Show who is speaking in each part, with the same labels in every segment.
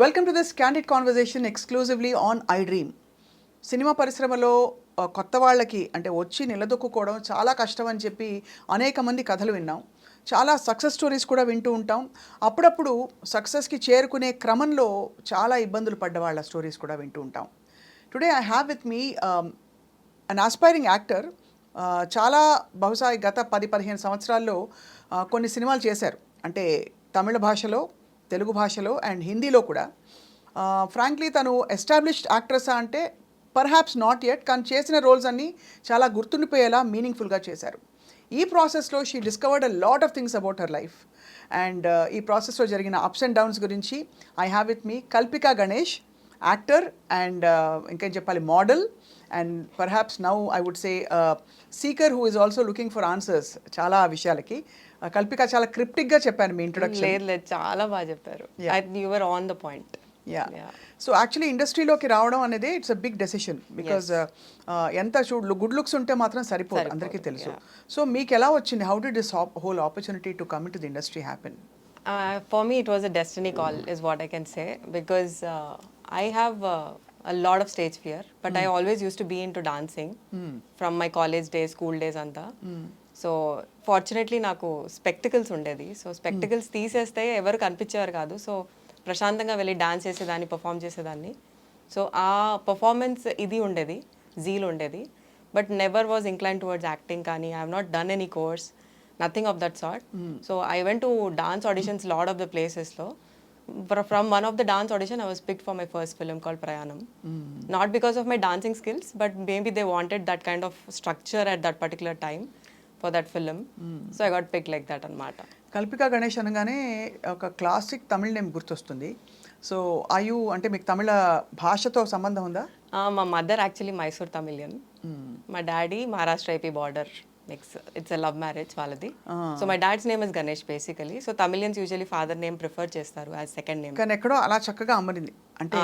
Speaker 1: Welcome to this candid conversation exclusively on I dream. Cinema పరిశ్రమలో కొత్త వాళ్ళకి అంటే వచ్చి నిలదొక్కుకోవడం చాలా కష్టం అని చెప్పి అనేక మంది కథలు విన్నాం. చాలా సక్సెస్ స్టోరీస్ కూడా వింటూ ఉంటాం. అప్పుడప్పుడు సక్సెస్కి చేరుకునే క్రమంలో చాలా ఇబ్బందులు పడ్డ వాళ్ళ స్టోరీస్ కూడా వింటూ ఉంటాం. Today I have with me an aspiring actor. చాలా బహుశా గత 10-15 సంవత్సరాల్లో కొన్ని సినిమాలు చేశారు. అంటే తమిళ భాషలో, తెలుగు భాషలో అండ్ హిందీలో కూడా. ఫ్రాంక్లీ తను ఎస్టాబ్లిష్డ్ యాక్ట్రెస్ అంటే పర్హాప్స్ నాట్ యెట్, కానీ చేసిన రోల్స్ అన్నీ చాలా గుర్తుండిపోయేలా మీనింగ్ఫుల్గా చేశారు. ఈ ప్రాసెస్లో she discovered a lot of things about her life. And ఈ ప్రాసెస్లో జరిగిన అప్స్ అండ్ డౌన్స్ గురించి I have with me Kalpika Ganesh, actor and ఇంకేం చెప్పాలి, model, and perhaps now I would say seeker who is also looking for answers చాలా విషయాలకి. కల్పిక, చాలా క్రిప్టిక్గా చెప్పాను మీ ఇంట్రొడక్షన్.
Speaker 2: లేదు, చాలా బాగా చెప్పారు. You were on the point.
Speaker 1: So actually ఇండస్ట్రీలోకి రావడం అనేది it's a big decision. Because ఎంత గుడ్ లుక్స్ ఉంటే మాత్రం సరిపోదు, అందరికీ తెలుసు. సో మీకు ఎలా వచ్చింది? How did this whole opportunity to come to the industry happen?
Speaker 2: For me it was a destiny call is what I can say, because I have a lot of stage fear, but I always used to be into dancing from my college days, school days anta. So fortunately నాకు spectacles ఉండేది. So spectacles తీసేస్తే ఎవరు కనిపించేవారు కాదు. So ప్రశాంతంగా వెళ్ళి dance చేసేదాన్ని, perform చేసేదాన్ని. So ఆ పర్ఫార్మెన్స్ ఇది ఉండేది, జీల్ ఉండేది. But never was incline towards acting కానీ I have not done any course, nothing of that sort. So I went to dance auditions lot of the ప్లేసెస్లో. From one of the dance audition, I was picked for my first film called Prayanam. Not because of my dancing skills, but maybe they wanted that kind of structure at that particular time for that film. So I got picked like that అనమాట.
Speaker 1: కల్పికా గణేష్ అనగానే ఒక classic తమిళ name గుర్తొస్తుంది. So ఆయు అంటే మీకు తమిళ భాషతో సంబంధం ఉందా?
Speaker 2: మా మదర్ యాక్చువల్లీ మైసూర్ తమిళియన్, మా daddy Maharashtra AP border mix. It's a love marriage వాళ్ళది. So my dad's name is Ganesh basically. So Tamilians usually father name prefer చేస్తారు యాజ్ సెకండ్ నేమ్.
Speaker 1: కానీ ఎక్కడో అలా చక్కగా అమరింది అంటే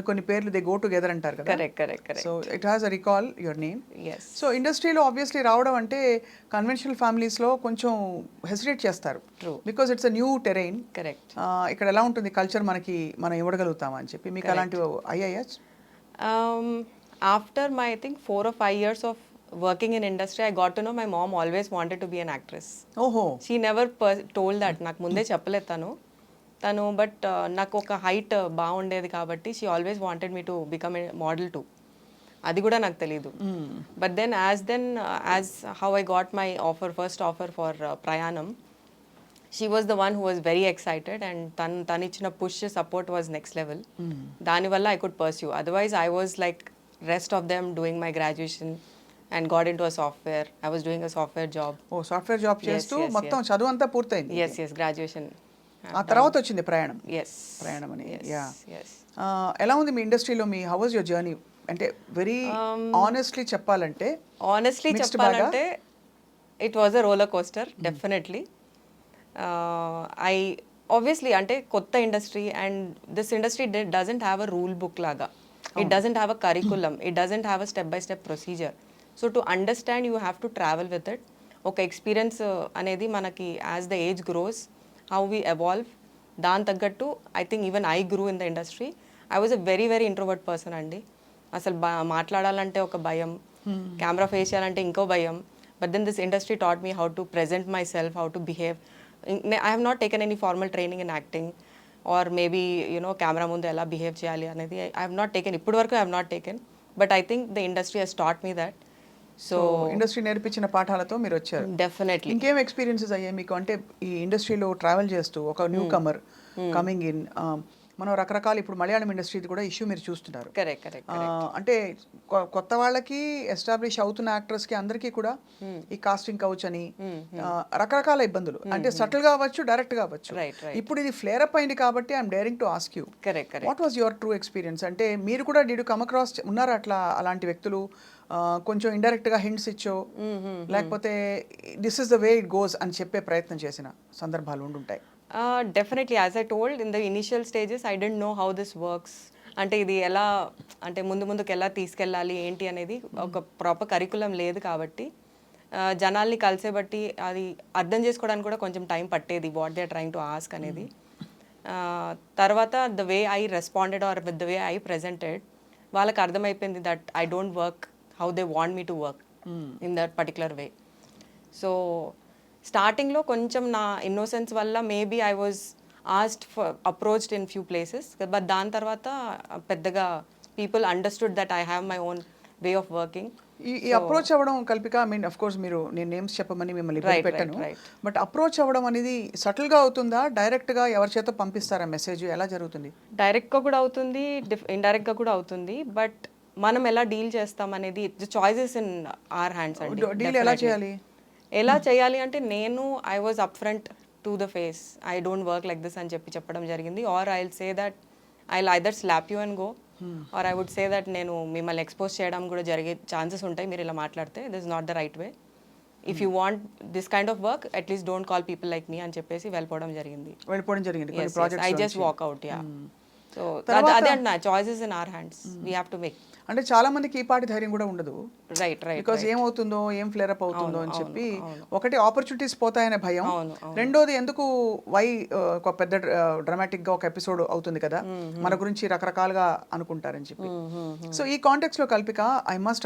Speaker 1: కొన్ని పేర్లు దే గో టుగెదర్ అంటారు కదా.
Speaker 2: Correct.
Speaker 1: So it has a recall your name. So ఇండస్ట్రీలో ఆబ్వియస్లీ రావడం అంటే కన్వెన్షనల్ ఫ్యామిలీస్లో కొంచెం హెసిటేట్ చేస్తారు.
Speaker 2: True.
Speaker 1: Because it's a new terrain.
Speaker 2: Correct.
Speaker 1: ఇక్కడ ఎలా ఉంటుంది కల్చర్, మనం ఇవ్వగలుగుతామా అని చెప్పి మీకు అలాంటివి అయ్యాయా?
Speaker 2: After my I think 4 or 5 years of working in industry, I got to know my mom always wanted to be an actress.
Speaker 1: ఓహో.
Speaker 2: She never told that. నాకు ముందే చెప్పలేదు తను బట్ నాకు ఒక హైట్ బాగుండేది కాబట్టి she always wanted me to become a model too. అది కూడా నాకు తెలీదు. But as how I got my first offer for Prayanam, she was the one who was very excited and తను ఇచ్చిన push support was next level. దానివల్ల I could pursue. Otherwise I was like rest of them doing my graduation and got into a software. I was doing a software job.
Speaker 1: ఓ software job చేస్తూ మొత్తం చదువు అంతా పూర్తయింది.
Speaker 2: Yes, graduation.
Speaker 1: ఆ తర్వాత వచ్చింది ప్రయాణం.
Speaker 2: Yes.
Speaker 1: ప్రయాణం అని.
Speaker 2: Yes.
Speaker 1: ఎలా ఉంది మీ ఇండస్ట్రీలో? Me how was your journey? అంటే వెరీ ఆనెస్ట్లీ చెప్పాలంటే
Speaker 2: it was a roller coaster definitely. I obviously అంటే కొత్త industry and this industry doesn't have a rule book లాగా. It doesn't have a curriculum. It doesn't have a step-by-step procedure. So to understand, you have to travel with it. Okay, experience అనేది మనకి as the age grows, how we evolve, దాని తగ్గట్టు I think even I grew in the industry. I was a very introvert person అండి. అసలు మాట్లాడాలంటే ఒక భయం, camera face చేయాలంటే ఇంకో భయం. But then this industry taught me how to present myself, how to behave. I have not taken any formal training in acting. Or maybe camera ముందు ఎలా బిహేవ్ చేయాలి అనేది ఐ హ్యావ్ నాట్ టేకెన్. ఇప్పటి వరకు I have not taken, but I think the industry has taught me that. So
Speaker 1: industry నేర్పించిన పాఠాలతో మీరు వచ్చారు.
Speaker 2: డెఫినెట్లీ.
Speaker 1: ఇంకేం ఎక్స్పీరియన్సెస్ అయ్యాయి మీకు? అంటే ఈ ఇండస్ట్రీలో ట్రావెల్ చేస్తూ ఒక న్యూ కమర్ కమింగ్ ఇన్, మనం రకరకాల ఇప్పుడు మలయాళం ఇండస్ట్రీది కూడా ఇష్యూ మీరు చూస్తున్నారు.
Speaker 2: కరెక్ట్.
Speaker 1: అంటే కొత్త వాళ్ళకి, ఎస్టాబ్లిష్ అవుతున్న యాక్టర్స్కి అందరికీ కూడా ఈ కాస్టింగ్ కౌచ్ అని రకరకాల ఇబ్బందులు, అంటే సటిల్ గా అవ్వచ్చు, డైరెక్ట్ గా అవ్వచ్చు. ఇప్పుడు ఇది ఫ్లేర్ అప్ అయింది కాబట్టి I'm daring to ask you, what was your true experience? అంటే మీరు కూడా డిడ్ యు కమ్ అక్రాస్ ఉన్నారా అట్లా అలాంటి వ్యక్తులు? కొంచెం ఇండైరెక్ట్ గా హింట్స్ ఇచ్చో, లేకపోతే this is the way it goes అని చెప్పే ప్రయత్నం చేసిన సందర్భాలు ఉండుంటాయి.
Speaker 2: Definitely, as I told in the initial stages, I didn't know how this works. అంటే ఇది ఎలా, అంటే ముందుకు ఎలా తీసుకెళ్ళాలి ఏంటి అనేది ఒక ప్రాపర్ కరికులం లేదు కాబట్టి జనాల్ని కలిసే బట్టి అది అర్థం చేసుకోవడానికి కూడా కొంచెం టైం పట్టేది, what they are trying to ask అనేది. తర్వాత the way I responded or with the way I presented వాళ్ళకి అర్థమైపోయింది that I don't work how they want me to work in that particular way. So స్టార్టింగ్లో కొంచెం నా innocence వల్ల maybe I was asked for approached in few places, but దాని తర్వాత పెద్దగా people understood that I have my own way of working.
Speaker 1: ఈ approach అవ్వడం Kalpika, I mean of course మీరు నేను నేమ్స్ చెప్పమని మిమ్మల్ని ఇబ్బంది
Speaker 2: Right,
Speaker 1: పెట్టాను,
Speaker 2: right.
Speaker 1: బట్ అప్రోచ్ అవ్వడం అనేది సటిల్గా అవుతుందా, డైరెక్ట్గా ఎవరి చేత పంపిస్తారా మెసేజ్, ఎలా జరుగుతుంది?
Speaker 2: డైరెక్ట్గా కూడా అవుతుంది, ఇండైరెక్ట్గా కూడా అవుతుంది, బట్ మనం ఎలా డీల్ చేస్తాం అనేది the choices in our hands అండి.
Speaker 1: డీల్ ఎలా చేయాలి?
Speaker 2: ఎలా చేయాలి అంటే నేను I was up front to the face, I don't work like this అని చెప్పడం జరిగింది. Or I will say that I will either slap you and go, or I would say that నేను మిమ్మల్ని ఎక్స్పోజ్ చేయడం కూడా జరిగే ఛాన్సెస్ ఉంటాయి మీరు ఇలా మాట్లాడితే, this is not the right way. If you want this kind of work at least don't call people like me అని చెప్పేసి వెళ్ళిపోవడం జరిగింది. I just walk out. Yeah. So అదే అంటున్నా, choices in our hands, we have to make.
Speaker 1: అంటే చాలా మందికి ఈ పాటి ధైర్యం కూడా ఉండదు,
Speaker 2: రైట్ రైట్
Speaker 1: బికాజ్ ఏమవుతుందో ఏం ఫ్లేర్ అప్ అవుతుందో అని చెప్పి, ఒకటి ఆపర్చునిటీస్ పోతాయనే భయం,
Speaker 2: అవును,
Speaker 1: రెండోది ఎందుకు ఒక పెద్ద డ్రామాటిక్ గా ఒక ఎపిసోడ్ అవుతుంది కదా, మన గురించి రకరకాలుగా అనుకుంటారని చెప్పి. సో ఈ కాంటెక్స్ట్ లో కల్పిక, ఐ మస్ట్